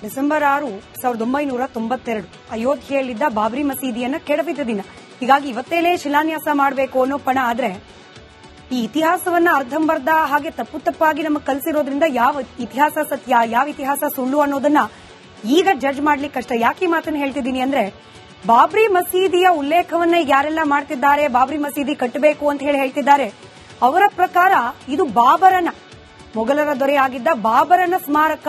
December 6, 1992 ಅಯೋಧ್ಯೆಯಲ್ಲಿದ್ದ Babri ಮಸೀದಿಯನ್ನ ಕೆಡವಿದ ದಿನ. ಹೀಗಾಗಿ ಇವತ್ತೇಲೇ ಶಿಲಾನ್ಯಾಸ ಮಾಡಬೇಕು ಅನ್ನೋ ಪಣ. ಆದ್ರೆ ಈ ಇತಿಹಾಸವನ್ನ ಅರ್ಧಂಬರ್ಧ ಹಾಗೆ ತಪ್ಪಾಗಿ ನಮಗೆ ಕಲಿಸಿರೋದ್ರಿಂದ ಯಾವ ಇತಿಹಾಸ ಸತ್ಯ, ಯಾವ ಇತಿಹಾಸ ಸುಳ್ಳು ಅನ್ನೋದನ್ನ ಈಗ ಜಡ್ಜ್ ಮಾಡ್ಲಿಕ್ಕೆ ಕಷ್ಟ. ಯಾಕೆ ಈ ಮಾತನ್ನ ಹೇಳ್ತಿದ್ದೀನಿ ಅಂದ್ರೆ, ಬಾಬ್ರಿ ಮಸೀದಿಯ ಉಲ್ಲೇಖವನ್ನ ಯಾರೆಲ್ಲ ಮಾಡ್ತಿದ್ದಾರೆ, ಬಾಬ್ರಿ ಮಸೀದಿ ಕಟ್ಟಬೇಕು ಅಂತ ಹೇಳ್ತಿದ್ದಾರೆ, ಅವರ ಪ್ರಕಾರ ಇದು ಬಾಬರನ, ಮೊಘಲರ ದೊರೆಯಾಗಿದ್ದ ಬಾಬರನ ಸ್ಮಾರಕ,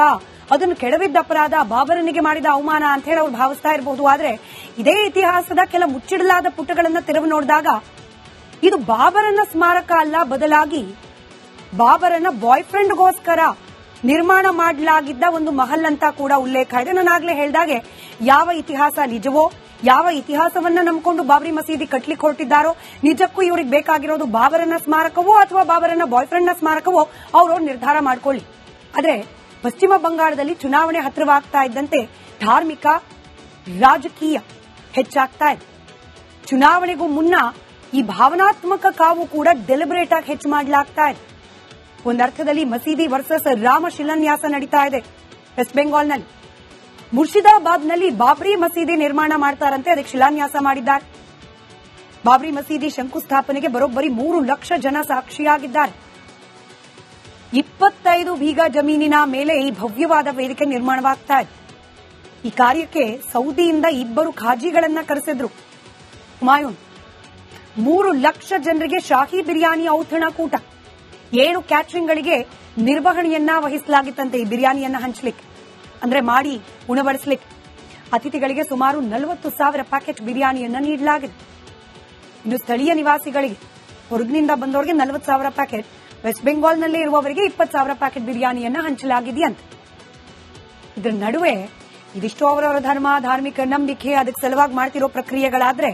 ಅದನ್ನು ಕೆಡವಿದ್ದ ಅಪರಾಧ, ಬಾಬರನಿಗೆ ಮಾಡಿದ ಅವಮಾನ ಅಂತ ಹೇಳಿ ಅವ್ರು ಭಾವಿಸ್ತಾ ಇರಬಹುದು. ಆದ್ರೆ ಇದೇ ಇತಿಹಾಸದ ಕೆಲ ಮುಚ್ಚಿಡಲಾದ ಪುಟಗಳನ್ನ ತೆರವು ನೋಡಿದಾಗ ಇದು ಬಾಬರನ ಸ್ಮಾರಕ ಅಲ್ಲ, ಬದಲಾಗಿ ಬಾಬರನ ಬಾಯ್ ಫ್ರೆಂಡ್ಗೋಸ್ಕರ ನಿರ್ಮಾಣ ಮಾಡಲಾಗಿದ್ದ ಒಂದು ಮಹಲ್ ಅಂತ ಕೂಡ ಉಲ್ಲೇಖ ಇದೆ. ನಾನಾಗ್ಲೇ ಹೇಳ್ದಾಗೆ ಯಾವ ಇತಿಹಾಸ ನಿಜವೋ, ಯಾವ ಇತಿಹಾಸವನ್ನ ನಂಬಿಕೊಂಡು ಬಾಬ್ರಿ ಮಸೀದಿ ಕಟ್ಲಿಕ್ಕೆ ಹೊರಟಿದ್ದಾರೋ, ನಿಜಕ್ಕೂ ಇವ್ರಿಗೆ ಬೇಕಾಗಿರೋದು ಬಾಬರನ ಸ್ಮಾರಕವೋ ಅಥವಾ ಬಾಬರನ ಬಾಯ್ ಫ್ರೆಂಡ್ನ ಸ್ಮಾರಕವೋ ಅವ್ರವ್ರು ನಿರ್ಧಾರ ಮಾಡ್ಕೊಳ್ಳಿ. ಆದ್ರೆ ಪಶ್ಚಿಮ ಬಂಗಾಳದಲ್ಲಿ ಚುನಾವಣೆ ಹತ್ತಿರವಾಗ್ತಾ ಇದ್ದಂತೆ ಧಾರ್ಮಿಕ ರಾಜಕೀಯ ಹೆಚ್ಚಾಗ್ತಾ ಇದೆ. ಚುನಾವಣೆಗೂ ಮುನ್ನ ಈ ಭಾವನಾತ್ಮಕ ಕಾವು ಕೂಡ ಡೆಲಿಬರೇಟ್ ಆಗಿ ಹೆಚ್ಚು ಮಾಡಲಾಗ್ತಾ ಇದೆ. ಒಂದರ್ಥದಲ್ಲಿ ಮಸೀದಿ ವರ್ಸಸ್ ರಾಮ ಶಿಲಾನ್ಯಾಸ ನಡೀತಾ ಇದೆ ವೆಸ್ಟ್ ಬೆಂಗಾಲ್ನಲ್ಲಿ. ಮುರ್ಷಿದಾಬಾದ್ನಲ್ಲಿ ಬಾಬ್ರಿ ಮಸೀದಿ ನಿರ್ಮಾಣ ಮಾಡ್ತಾರಂತೆ, ಅದಕ್ಕೆ ಶಿಲಾನ್ಯಾಸ ಮಾಡಿದ್ದಾರೆ. ಬಾಬ್ರಿ ಮಸೀದಿ ಶಂಕುಸ್ಥಾಪನೆಗೆ ಬರೋಬ್ಬರಿ 3 ಲಕ್ಷ ಜನ ಸಾಕ್ಷಿಯಾಗಿದ್ದಾರೆ. 25 ಬೀಗ ಜಮೀನಿನ ಮೇಲೆ ಈ ಭವ್ಯವಾದ ವೇದಿಕೆ ನಿರ್ಮಾಣವಾಗ್ತಾ ಇದೆ. ಈ ಕಾರ್ಯಕ್ಕೆ ಸೌದಿಯಿಂದ 2 ಖಾಜಿಗಳನ್ನ ಕರೆಸಿದ್ರು. ಹುಮಾಯೂನ್ 3 ಲಕ್ಷ ಜನರಿಗೆ ಶಾಹಿ ಬಿರಿಯಾನಿ ಔತಣಕೂಟ, 7 ಕ್ಯಾಟರಿಂಗ್ಗಳಿಗೆ ನಿರ್ವಹಣೆಯನ್ನ ವಹಿಸಲಾಗಿತ್ತಂತೆ. ಈ ಬಿರಿಯಾನಿಯನ್ನ ಹಂಚಲಿಕ್ಕೆ, ಅಂದ್ರೆ ಮಾಡಿ ಉಣಬಡಿಸಲಿಕ್ಕೆ ಅತಿಥಿಗಳಿಗೆ ಸುಮಾರು 40,000 ಪ್ಯಾಕೆಟ್ ಬಿರಿಯಾನಿಯನ್ನ ನೀಡಲಾಗಿದೆ. ಇನ್ನು ಸ್ಥಳೀಯ ನಿವಾಸಿಗಳಿಗೆ, ಹೊರಗಿನಿಂದ ಬಂದವರಿಗೆ 40,000 ಪ್ಯಾಕೆಟ್, ವೆಸ್ಟ್ ಬೆಂಗಾಲ್ನಲ್ಲೇ ಇರುವವರಿಗೆ 20,000 ಪ್ಯಾಕೆಟ್ ಬಿರಿಯಾನಿಯನ್ನ ಹಂಚಲಾಗಿದೆಯಂತೆ. ಇದರ ನಡುವೆ ಇದಿಷ್ಟು ಅವರವರ ಧರ್ಮ, ಧಾರ್ಮಿಕ ನಂಬಿಕೆ, ಅದಕ್ಕೆ ಸಲುವಾಗಿ ಮಾಡ್ತಿರೋ ಪ್ರಕ್ರಿಯೆಗಳಾದ್ರೆ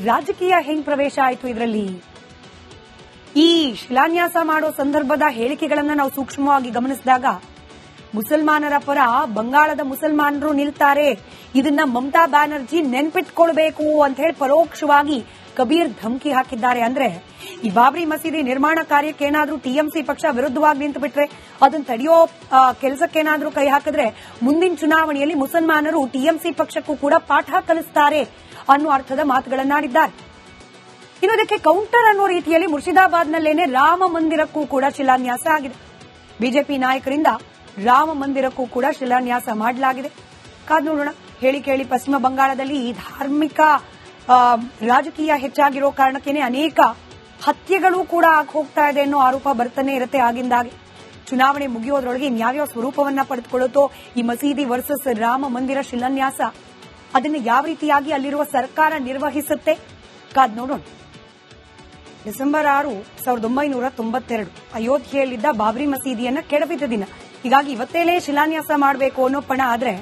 ರಾಜಕೀಯ ಹೆಂಗ್ ಪ್ರವೇಶ ಆಯಿತು ಇದರಲ್ಲಿ? ಈ ಶಿಲಾನ್ಯಾಸ ಮಾಡೋ ಸಂದರ್ಭದ ಹೇಳಿಕೆಗಳನ್ನ ನಾವು ಸೂಕ್ಷ್ಮವಾಗಿ ಗಮನಿಸಿದಾಗ ಮುಸಲ್ಮಾನರ ಪರ ಬಂಗಾಳದ ಮುಸಲ್ಮಾನರು ನಿಲ್ತಾರೆ, ಇದನ್ನ ಮಮತಾ ಬ್ಯಾನರ್ಜಿ ನೆನ್ಪಿಟ್ಕೊಳ್ಬೇಕು ಅಂತ ಹೇಳಿ ಪರೋಕ್ಷವಾಗಿ ಕಬೀರ್ ಧಮಕಿ ಹಾಕಿದ್ದಾರೆ. ಅಂದ್ರೆ ಈ ಬಾಬ್ರಿ ಮಸೀದಿ ನಿರ್ಮಾಣ ಕಾರ್ಯಕ್ಕೆ ಏನಾದ್ರೂ ಟಿಎಂಸಿ ಪಕ್ಷ ವಿರುದ್ಧವಾಗಿ ನಿಂತು ಬಿಟ್ರೆ, ಅದನ್ನು ತಡೆಯೋ ಕೆಲಸಕ್ಕೇನಾದ್ರೂ ಕೈ ಹಾಕಿದ್ರೆ ಮುಂದಿನ ಚುನಾವಣೆಯಲ್ಲಿ ಮುಸಲ್ಮಾನರು ಟಿಎಂಸಿ ಪಕ್ಷಕ್ಕೂ ಕೂಡ ಪಾಠ ಕಲಿಸ್ತಾರೆ ಅನ್ನೋ ಅರ್ಥದ ಮಾತುಗಳನ್ನಾಡಿದ್ದಾರೆ. ಇನ್ನು ಇದಕ್ಕೆ ಕೌಂಟರ್ ಅನ್ನೋ ರೀತಿಯಲ್ಲಿ ಮುರ್ಷಿದಾಬಾದ್ನಲ್ಲೇನೆ ರಾಮ ಮಂದಿರಕ್ಕೂ ಕೂಡ ಶಿಲಾನ್ಯಾಸ ಆಗಿದೆ. ಬಿಜೆಪಿ ನಾಯಕರಿಂದ ರಾಮ ಮಂದಿರಕ್ಕೂ ಕೂಡ ಶಿಲಾನ್ಯಾಸ ಮಾಡಲಾಗಿದೆ. ಕಾದ್ ನೋಡೋಣ. ಹೇಳಿ ಕೇಳಿ ಪಶ್ಚಿಮ ಬಂಗಾಳದಲ್ಲಿ ಈ ಧಾರ್ಮಿಕ ರಾಜಕೀಯ ಹೆಚ್ಚಾಗಿರೋ ಕಾರಣಕ್ಕೇನೆ ಅನೇಕ ಹತ್ಯೆಗಳು ಕೂಡ ಆಗಿ ಹೋಗ್ತಾ ಇದೆ ಅನ್ನೋ ಆರೋಪ ಬರ್ತಾನೆ ಇರುತ್ತೆ ಆಗಿಂದಾಗೆ. ಚುನಾವಣೆ ಮುಗಿಯೋದ್ರೊಳಗೆ ಇನ್ಯಾವ್ಯಾವ ಸ್ವರೂಪವನ್ನ ಪಡೆದುಕೊಳ್ಳುತ್ತೋ ಈ ಮಸೀದಿ ವರ್ಸಸ್ ರಾಮ ಮಂದಿರ ಶಿಲಾನ್ಯಾಸ, ಅದನ್ನು ಯಾವ ರೀತಿಯಾಗಿ ಅಲ್ಲಿರುವ ಸರ್ಕಾರ ನಿರ್ವಹಿಸುತ್ತೆ, ಕಾದ್ ನೋಡೋಣ. ಡಿಸೆಂಬರ್ 6, 1992 ಅಯೋಧ್ಯೆಯಲ್ಲಿದ್ದ ಬಾಬ್ರಿ ಮಸೀದಿಯನ್ನ ಕೆಡವಿದ ದಿನ. ಹೀಗಾಗಿ ಇವತ್ತೇಲೇ ಶಿಲಾನ್ಯಾಸ ಮಾಡಬೇಕು ಅನ್ನೋ ಪಣ. ಆದ್ರೆ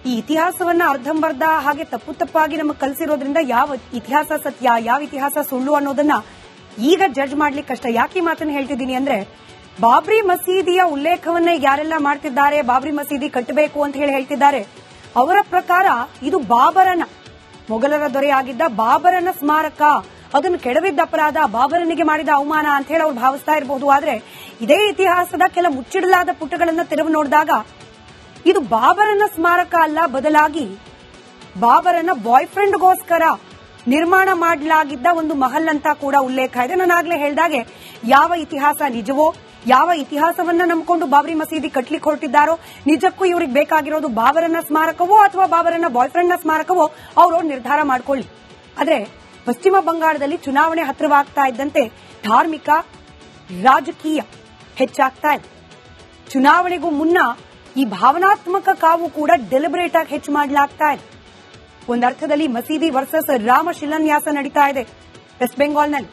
ಈ ಇತಿಹಾಸವನ್ನ ಅರ್ಧಂಬರ್ಧ ಹಾಗೆ ತಪ್ಪಾಗಿ ನಮಗೆ ಕಲಿಸಿರೋದ್ರಿಂದ ಯಾವ ಇತಿಹಾಸ ಸತ್ಯ, ಯಾವ ಇತಿಹಾಸ ಸುಳ್ಳು ಅನ್ನೋದನ್ನ ಈಗ ಜಡ್ಜ್ ಮಾಡ್ಲಿಕ್ಕೆ ಕಷ್ಟ. ಯಾಕೆ ಈ ಮಾತನ್ನ ಹೇಳ್ತಿದ್ದೀನಿ ಅಂದ್ರೆ, ಬಾಬ್ರಿ ಮಸೀದಿಯ ಉಲ್ಲೇಖವನ್ನ ಯಾರೆಲ್ಲ ಮಾಡ್ತಿದ್ದಾರೆ, ಬಾಬ್ರಿ ಮಸೀದಿ ಕಟ್ಟಬೇಕು ಅಂತ ಹೇಳ್ತಿದ್ದಾರೆ, ಅವರ ಪ್ರಕಾರ ಇದು ಬಾಬರನ, ಮೊಘಲರ ದೊರೆಯಾಗಿದ್ದ ಬಾಬರನ ಸ್ಮಾರಕ, ಅದನ್ನು ಕೆಡವಿದ್ದ ಅಪರಾಧ, ಬಾಬರನಿಗೆ ಮಾಡಿದ ಅವಮಾನ ಅಂತ ಹೇಳಿ ಅವ್ರು ಭಾವಿಸ್ತಾ ಇರಬಹುದು. ಆದ್ರೆ ಇದೇ ಇತಿಹಾಸದ ಕೆಲ ಮುಚ್ಚಿಡಲಾದ ಪುಟಗಳನ್ನ ತೆರವು ನೋಡಿದಾಗ ಇದು ಬಾಬರನ ಸ್ಮಾರಕ ಅಲ್ಲ, ಬದಲಾಗಿ ಬಾಬರನ ಬಾಯ್ ಫ್ರೆಂಡ್ಗೋಸ್ಕರ ನಿರ್ಮಾಣ ಮಾಡಲಾಗಿದ್ದ ಒಂದು ಮಹಲ್ ಅಂತ ಕೂಡ ಉಲ್ಲೇಖ ಇದೆ. ನಾನಾಗ್ಲೇ ಹೇಳ್ದಾಗೆ ಯಾವ ಇತಿಹಾಸ ನಿಜವೋ, ಯಾವ ಇತಿಹಾಸವನ್ನ ನಂಬಿಕೊಂಡು ಬಾಬ್ರಿ ಮಸೀದಿ ಕಟ್ಲಿಕ್ಕೆ ಹೊರಟಿದ್ದಾರೋ, ನಿಜಕ್ಕೂ ಇವ್ರಿಗೆ ಬೇಕಾಗಿರೋದು ಬಾಬರನ ಸ್ಮಾರಕವೋ ಅಥವಾ ಬಾಬರನ ಬಾಯ್ ಫ್ರೆಂಡ್ನ ಸ್ಮಾರಕವೋ ಅವ್ರವ್ರು ನಿರ್ಧಾರ ಮಾಡ್ಕೊಳ್ಳಿ. ಆದ್ರೆ ಪಶ್ಚಿಮ ಬಂಗಾಳದಲ್ಲಿ ಚುನಾವಣೆ ಹತ್ತಿರವಾಗ್ತಾ ಇದ್ದಂತೆ ಧಾರ್ಮಿಕ ರಾಜಕೀಯ ಹೆಚ್ಚಾಗ್ತಾ ಇದೆ. ಚುನಾವಣೆಗೂ ಮುನ್ನ ಈ ಭಾವನಾತ್ಮಕ ಕಾವು ಕೂಡ ಡೆಲಿಬರೇಟ್ ಆಗಿ ಹೆಚ್ಚು ಮಾಡಲಾಗ್ತಾ ಇದೆ. ಒಂದರ್ಥದಲ್ಲಿ ಮಸೀದಿ ವರ್ಸಸ್ ರಾಮ ಶಿಲಾನ್ಯಾಸ ನಡೀತಾ ಇದೆ ವೆಸ್ಟ್ ಬೆಂಗಾಲ್ನಲ್ಲಿ.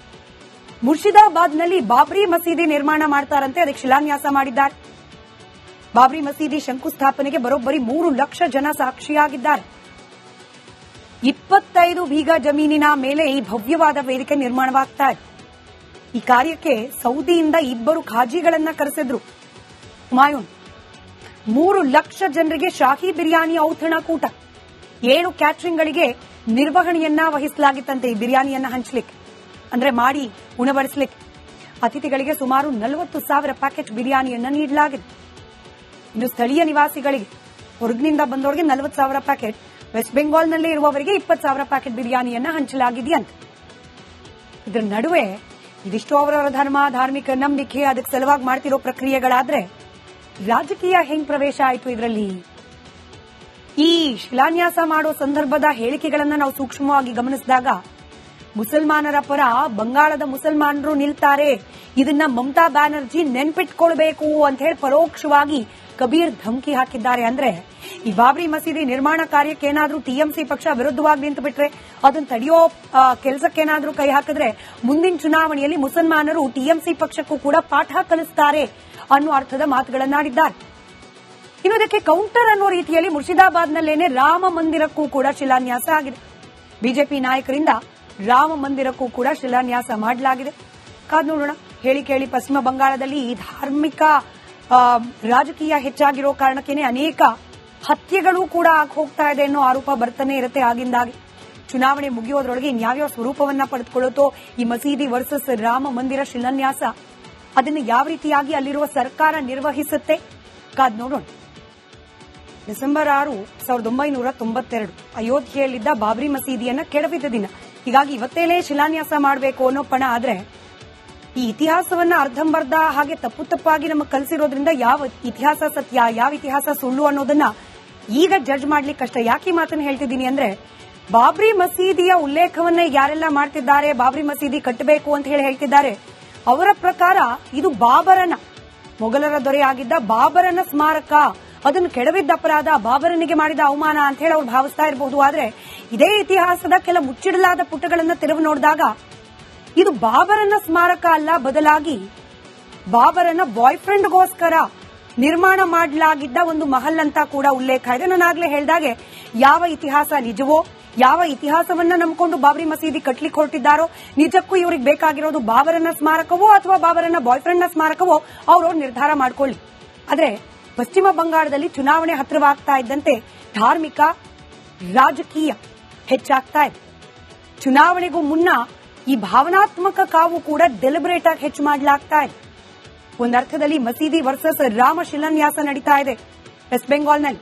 ಮುರ್ಷಿದಾಬಾದ್ನಲ್ಲಿ ಬಾಬ್ರಿ ಮಸೀದಿ ನಿರ್ಮಾಣ ಮಾಡ್ತಾರಂತೆ, ಅದಕ್ಕೆ ಶಿಲಾನ್ಯಾಸ ಮಾಡಿದ್ದಾರೆ. ಬಾಬ್ರಿ ಮಸೀದಿ ಶಂಕುಸ್ಥಾಪನೆಗೆ ಬರೋಬ್ಬರಿ 3 ಲಕ್ಷ ಜನ ಸಾಕ್ಷಿಯಾಗಿದ್ದಾರೆ. 25 ಬೀಗ ಜಮೀನಿನ ಮೇಲೆ ಈ ಭವ್ಯವಾದ ವೇದಿಕೆ ನಿರ್ಮಾಣವಾಗ್ತಾ ಇದೆ. ಈ ಕಾರ್ಯಕ್ಕೆ ಸೌದಿಯಿಂದ 2 ಖಾಜಿಗಳನ್ನ ಕರೆಸಿದ್ರು. ಹುಮಾಯೂನ್ 3 ಲಕ್ಷ ಜನರಿಗೆ ಶಾಹಿ ಬಿರಿಯಾನಿ ಔತಣಕೂಟ, 7 ಕ್ಯಾಟರಿಂಗ್ಗಳಿಗೆ ನಿರ್ವಹಣೆಯನ್ನ ವಹಿಸಲಾಗಿತ್ತಂತೆ. ಈ ಬಿರಿಯಾನಿಯನ್ನ ಹಂಚಲಿಕ್ಕೆ, ಅಂದ್ರೆ ಮಾಡಿ ಉಣಬಡಿಸಲಿಕ್ಕೆ ಅತಿಥಿಗಳಿಗೆ ಸುಮಾರು 40,000 ಪ್ಯಾಕೆಟ್ ಬಿರಿಯಾನಿಯನ್ನ ನೀಡಲಾಗಿದೆ. ಇನ್ನು ಸ್ಥಳೀಯ ನಿವಾಸಿಗಳಿಗೆ, ಹೊರಗಿನಿಂದ ಬಂದವರಿಗೆ 40,000 ಪ್ಯಾಕೆಟ್, ವೆಸ್ಟ್ ಬೆಂಗಾಲ್ನಲ್ಲಿ ಇರುವವರಿಗೆ 20,000 ಪ್ಯಾಕೆಟ್ ಬಿರಿಯಾನಿಯನ್ನ ಹಂಚಲಾಗಿದೆಯಂತೆ. ಇದರ ನಡುವೆ ಇದಿಷ್ಟು ಅವರವರ ಧರ್ಮ, ಧಾರ್ಮಿಕ ನಂಬಿಕೆ, ಅದಕ್ಕೆ ಸಲುವಾಗಿ ಮಾಡ್ತಿರೋ ಪ್ರಕ್ರಿಯೆಗಳಾದ್ರೆ ರಾಜಕೀಯ ಹೆಂಗ್ ಪ್ರವೇಶ ಆಯ್ತು ಇದರಲ್ಲಿ? ಈ ಶಿಲಾನ್ಯಾಸ ಮಾಡೋ ಸಂದರ್ಭದ ಹೇಳಿಕೆಗಳನ್ನ ನಾವು ಸೂಕ್ಷ್ಮವಾಗಿ ಗಮನಿಸಿದಾಗ ಮುಸಲ್ಮಾನರ ಪರ ಬಂಗಾಳದ ಮುಸಲ್ಮಾನರು ನಿಲ್ತಾರೆ, ಇದನ್ನ ಮಮತಾ ಬ್ಯಾನರ್ಜಿ ನೆನ್ಪಿಟ್ಕೊಳ್ಬೇಕು ಅಂತ ಹೇಳಿ ಪರೋಕ್ಷವಾಗಿ ಕಬೀರ್ ಧಮಕಿ ಹಾಕಿದ್ದಾರೆ. ಅಂದ್ರೆ ಈ ಬಾಬ್ರಿ ಮಸೀದಿ ನಿರ್ಮಾಣ ಕಾರ್ಯಕ್ಕೆ ಏನಾದ್ರೂ ಟಿಎಂಸಿ ಪಕ್ಷ ವಿರುದ್ಧವಾಗಿ ನಿಂತು ಬಿಟ್ರೆ, ಅದನ್ನ ತಡೆಯೋ ಕೆಲಸಕ್ಕೇನಾದ್ರೂ ಕೈ ಹಾಕಿದ್ರೆ ಮುಂದಿನ ಚುನಾವಣೆಯಲ್ಲಿ ಮುಸಲ್ಮಾನರು ಟಿಎಂಸಿ ಪಕ್ಷಕ್ಕೂ ಕೂಡ ಪಾಠ ಕಲಿಸ್ತಾರೆ ಅನ್ನೋ ಅರ್ಥದ ಮಾತುಗಳನ್ನಾಡಿದ್ದಾರೆ. ಇನ್ನು ಇದಕ್ಕೆ ಕೌಂಟರ್ ಅನ್ನೋ ರೀತಿಯಲ್ಲಿ ಮುರ್ಷಿದಾಬಾದ್ನಲ್ಲೇನೆ ರಾಮ ಮಂದಿರಕ್ಕೂ ಕೂಡ ಶಿಲಾನ್ಯಾಸ ಆಗಿದೆ. ಬಿಜೆಪಿ ನಾಯಕರಿಂದ ರಾಮ ಮಂದಿರಕ್ಕೂ ಕೂಡ ಶಿಲಾನ್ಯಾಸ ಮಾಡಲಾಗಿದೆ. ಕಾದ್ ನೋಡೋಣ. ಹೇಳಿ ಕೇಳಿ ಪಶ್ಚಿಮ ಬಂಗಾಳದಲ್ಲಿ ಈ ಧಾರ್ಮಿಕ ರಾಜಕೀಯ ಹೆಚ್ಚಾಗಿರೋ ಕಾರಣಕ್ಕೇನೆ ಅನೇಕ ಹತ್ಯೆಗಳು ಕೂಡ ಆಗಿ ಹೋಗ್ತಾ ಇದೆ ಅನ್ನೋ ಆರೋಪ ಬರ್ತಾನೆ ಇರುತ್ತೆ ಆಗಿಂದಾಗಿ. ಚುನಾವಣೆ ಮುಗಿಯೋದ್ರೊಳಗೆ ಇನ್ಯಾವ್ಯಾವ ಸ್ವರೂಪವನ್ನ ಪಡೆದುಕೊಳ್ಳುತ್ತೋ ಈ ಮಸೀದಿ ವರ್ಸಸ್ ರಾಮ ಮಂದಿರ ಶಿಲಾನ್ಯಾಸ, ಅದನ್ನು ಯಾವ ರೀತಿಯಾಗಿ ಅಲ್ಲಿರುವ ಸರ್ಕಾರ ನಿರ್ವಹಿಸುತ್ತೆ ಕಾದ್ ನೋಡೋಣ. ಡಿಸೆಂಬರ್ 6, 1992 ಅಯೋಧ್ಯೆಯಲ್ಲಿದ್ದ ಬಾಬ್ರಿ ಮಸೀದಿಯನ್ನ ಕೆಡವಿದ ದಿನ. ಹೀಗಾಗಿ ಇವತ್ತೇನೇ ಶಿಲಾನ್ಯಾಸ ಮಾಡಬೇಕು ಅನ್ನೋ ಪಣ ಆದ್ರೆ ಈ ಇತಿಹಾಸವನ್ನ ಅರ್ಧಂಬರ್ಧ ಹಾಗೆ ತಪ್ಪಾಗಿ ನಮಗೆ ಕಲಿಸಿರೋದ್ರಿಂದ ಯಾವ ಇತಿಹಾಸ ಸತ್ಯ, ಯಾವ ಇತಿಹಾಸ ಸುಳ್ಳು ಅನ್ನೋದನ್ನ ಈಗ ಜಡ್ಜ್ ಮಾಡ್ಲಿಕ್ಕೆ ಕಷ್ಟ. ಯಾಕೆ ಈ ಮಾತನ್ನ ಹೇಳ್ತಿದ್ದೀನಿ ಅಂದ್ರೆ, ಬಾಬ್ರಿ ಮಸೀದಿಯ ಉಲ್ಲೇಖವನ್ನ ಯಾರೆಲ್ಲ ಮಾಡ್ತಿದ್ದಾರೆ, ಬಾಬ್ರಿ ಮಸೀದಿ ಕಟ್ಟಬೇಕು ಅಂತ ಹೇಳ್ತಿದ್ದಾರೆ, ಅವರ ಪ್ರಕಾರ ಇದು ಬಾಬರನ, ಮೊಘಲರ ದೊರೆಯಾಗಿದ್ದ ಬಾಬರನ ಸ್ಮಾರಕ, ಅದನ್ನು ಕೆಡವಿದ್ದ ಅಪರಾಧ, ಬಾಬರನಿಗೆ ಮಾಡಿದ ಅವಮಾನ ಅಂತ ಹೇಳಿ ಅವ್ರು ಭಾವಿಸ್ತಾ ಇರಬಹುದು. ಆದ್ರೆ ಇದೇ ಇತಿಹಾಸದ ಕೆಲ ಮುಚ್ಚಿಡಲಾದ ಪುಟಗಳನ್ನ ತೆರವು ನೋಡಿದಾಗ ಇದು ಬಾಬರನ ಸ್ಮಾರಕ ಅಲ್ಲ, ಬದಲಾಗಿ ಬಾಬರನ ಬಾಯ್ ಫ್ರೆಂಡ್ಗೋಸ್ಕರ ನಿರ್ಮಾಣ ಮಾಡಲಾಗಿದ್ದ ಒಂದು ಮಹಲ್ ಅಂತ ಕೂಡ ಉಲ್ಲೇಖ ಇದೆ. ನಾನಾಗ್ಲೇ ಹೇಳಿದಾಗೆ ಯಾವ ಇತಿಹಾಸ ನಿಜವೋ, ಯಾವ ಇತಿಹಾಸವನ್ನ ನಂಬಿಕೊಂಡು ಬಾಬ್ರಿ ಮಸೀದಿ ಕಟ್ಲಿಕ್ಕೆ ಹೊರಟಿದ್ದಾರೋ, ನಿಜಕ್ಕೂ ಇವ್ರಿಗೆ ಬೇಕಾಗಿರೋದು ಬಾಬರನ ಸ್ಮಾರಕವೋ ಅಥವಾ ಬಾಬರನ ಬಾಯ್ ಫ್ರೆಂಡ್ನ ಸ್ಮಾರಕವೋ ಅವ್ರವ್ರು ನಿರ್ಧಾರ ಮಾಡ್ಕೊಳ್ಳಿ. ಆದ್ರೆ ಪಶ್ಚಿಮ ಬಂಗಾಳದಲ್ಲಿ ಚುನಾವಣೆ ಹತ್ತಿರವಾಗ್ತಾ ಇದ್ದಂತೆ ಧಾರ್ಮಿಕ ರಾಜಕೀಯ ಹೆಚ್ಚಾಗ್ತಾ ಇದೆ. ಚುನಾವಣೆಗೂ ಮುನ್ನ ಈ ಭಾವನಾತ್ಮಕ ಕಾವು ಕೂಡ ಡೆಲಿಬರೇಟ್ ಆಗಿ ಹೆಚ್ಚು ಮಾಡಲಾಗ್ತಾ ಇದೆ. ಒಂದರ್ಥದಲ್ಲಿ ಮಸೀದಿ ವರ್ಸಸ್ ರಾಮ ಶಿಲಾನ್ಯಾಸ ನಡೀತಾ ಇದೆ ವೆಸ್ಟ್ ಬೆಂಗಾಲ್ನಲ್ಲಿ.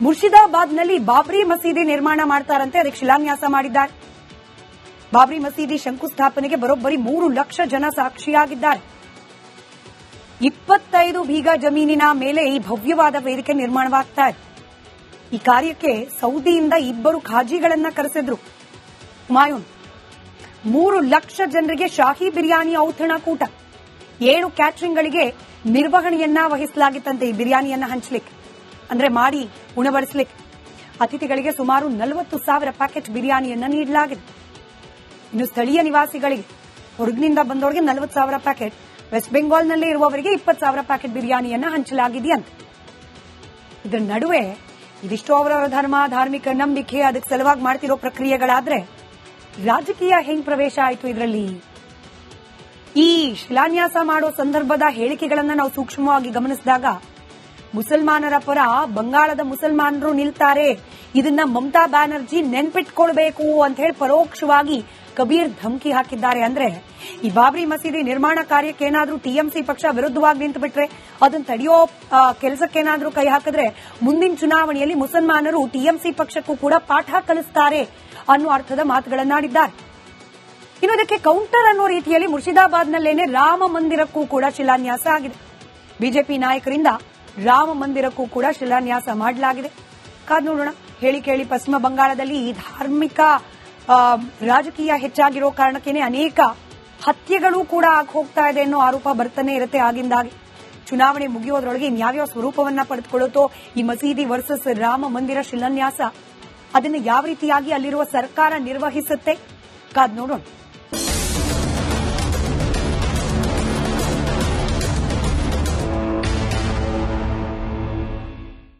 ಮುರ್ಷಿದಾಬಾದ್ನಲ್ಲಿ ಬಾಬ್ರಿ ಮಸೀದಿ ನಿರ್ಮಾಣ ಮಾಡ್ತಾರಂತೆ, ಅದಕ್ಕೆ ಶಿಲಾನ್ಯಾಸ ಮಾಡಿದ್ದಾರೆ. ಬಾಬ್ರಿ ಮಸೀದಿ ಶಂಕುಸ್ಥಾಪನೆಗೆ ಬರೋಬ್ಬರಿ 3 ಲಕ್ಷ ಜನ ಸಾಕ್ಷಿಯಾಗಿದ್ದಾರೆ. 25 ಬೀಗ ಜಮೀನಿನ ಮೇಲೆ ಈ ಭವ್ಯವಾದ ವೇದಿಕೆ ನಿರ್ಮಾಣವಾಗ್ತಾ ಇದೆ. ಈ ಕಾರ್ಯಕ್ಕೆ ಸೌದಿಯಿಂದ 2 ಖಾಜಿಗಳನ್ನ ಕರೆಸಿದ್ರು. ಹುಮಾಯೂನ್ 3 ಲಕ್ಷ ಜನರಿಗೆ ಶಾಹಿ ಬಿರಿಯಾನಿ ಔತಣಕೂಟ, 7 ಕ್ಯಾಟರಿಂಗ್ಗಳಿಗೆ ನಿರ್ವಹಣೆಯನ್ನ ವಹಿಸಲಾಗಿತ್ತಂತೆ. ಈ ಬಿರಿಯಾನಿಯನ್ನ ಹಂಚಲಿಕ್ಕೆ, ಅಂದ್ರೆ ಮಾಡಿ ಉಣಬಡಿಸಲಿಕ್ಕೆ ಅತಿಥಿಗಳಿಗೆ ಸುಮಾರು 40,000 ಪ್ಯಾಕೆಟ್ ಬಿರಿಯಾನಿಯನ್ನ ನೀಡಲಾಗಿದೆ. ಇನ್ನು ಸ್ಥಳೀಯ ನಿವಾಸಿಗಳಿಗೆ, ಹೊರಗಿನಿಂದ ಬಂದವರಿಗೆ 40,000 ಪ್ಯಾಕೆಟ್, ವೆಸ್ಟ್ ಬೆಂಗಾಲ್ನಲ್ಲಿ ಇರುವವರಿಗೆ 20,000 ಪ್ಯಾಕೆಟ್ ಬಿರಿಯಾನಿಯನ್ನ ಹಂಚಲಾಗಿದೆಯಂತೆ. ಇದರ ನಡುವೆ ಇದಿಷ್ಟು ಅವರವರ ಧರ್ಮ, ಧಾರ್ಮಿಕ ನಂಬಿಕೆ, ಅದಕ್ಕೆ ಸಲುವಾಗಿ ಮಾಡ್ತಿರೋ ಪ್ರಕ್ರಿಯೆಗಳಾದ್ರೆ ರಾಜಕೀಯ ಹೆಂಗ್ ಪ್ರವೇಶ ಆಯ್ತು ಇದರಲ್ಲಿ? ಈ ಶಿಲಾನ್ಯಾಸ ಮಾಡೋ ಸಂದರ್ಭದ ಹೇಳಿಕೆಗಳನ್ನ ನಾವು ಸೂಕ್ಷ್ಮವಾಗಿ ಗಮನಿಸಿದಾಗ ಮುಸಲ್ಮಾನರ ಪರ ಬಂಗಾಳದ ಮುಸಲ್ಮಾನರು ನಿಲ್ತಾರೆ, ಇದನ್ನ ಮಮತಾ ಬ್ಯಾನರ್ಜಿ ನೆನ್ಪಿಟ್ಕೊಳ್ಬೇಕು ಅಂತ ಹೇಳಿ ಪರೋಕ್ಷವಾಗಿ ಕಬೀರ್ ಧಮಕಿ ಹಾಕಿದ್ದಾರೆ. ಅಂದ್ರೆ ಈ ಬಾಬ್ರಿ ಮಸೀದಿ ನಿರ್ಮಾಣ ಕಾರ್ಯಕ್ಕೆ ಏನಾದ್ರೂ ಟಿಎಂಸಿ ಪಕ್ಷ ವಿರುದ್ಧವಾಗಿ ನಿಂತು ಬಿಟ್ರೆ, ಅದನ್ನ ತಡೆಯೋ ಕೆಲಸಕ್ಕೇನಾದ್ರೂ ಕೈ ಹಾಕಿದ್ರೆ ಮುಂದಿನ ಚುನಾವಣೆಯಲ್ಲಿ ಮುಸಲ್ಮಾನರು ಟಿಎಂಸಿ ಪಕ್ಷಕ್ಕೂ ಕೂಡ ಪಾಠ ಕಲಿಸ್ತಾರೆ ಅನ್ನೋ ಅರ್ಥದ ಮಾತುಗಳನ್ನಾಡಿದ್ದಾರೆ. ಇನ್ನು ಇದಕ್ಕೆ ಕೌಂಟರ್ ಅನ್ನೋ ರೀತಿಯಲ್ಲಿ ಮುರ್ಷಿದಾಬಾದ್ನಲ್ಲೇನೆ ರಾಮ ಮಂದಿರಕ್ಕೂ ಕೂಡ ಶಿಲಾನ್ಯಾಸ ಆಗಿದೆ. ಬಿಜೆಪಿ ನಾಯಕರಿಂದ ರಾಮ ಮಂದಿರಕ್ಕೂ ಕೂಡ ಶಿಲಾನ್ಯಾಸ ಮಾಡಲಾಗಿದೆ. ಕಾದ್ ನೋಡೋಣ. ಹೇಳಿ ಕೇಳಿ ಪಶ್ಚಿಮ ಬಂಗಾಳದಲ್ಲಿ ಈ ಧಾರ್ಮಿಕ ರಾಜಕೀಯ ಹೆಚ್ಚಾಗಿರೋ ಕಾರಣಕ್ಕೇನೆ ಅನೇಕ ಹತ್ಯೆಗಳು ಕೂಡ ಆಗಿ ಹೋಗ್ತಾ ಇದೆ ಅನ್ನೋ ಆರೋಪ ಬರ್ತಾನೆ ಇರುತ್ತೆ ಆಗಿಂದಾಗಿ. ಚುನಾವಣೆ ಮುಗಿಯೋದ್ರೊಳಗೆ ಇನ್ಯಾವ್ಯಾವ ಸ್ವರೂಪವನ್ನ ಪಡೆದುಕೊಳ್ಳುತ್ತೋ ಈ ಮಸೀದಿ ವರ್ಸಸ್ ರಾಮ ಮಂದಿರ ಶಿಲಾನ್ಯಾಸ, ಅದನ್ನು ಯಾವ ರೀತಿಯಾಗಿ ಅಲ್ಲಿರುವ ಸರ್ಕಾರ ನಿರ್ವಹಿಸುತ್ತೆ ಕಾದ್ ನೋಡೋಣ.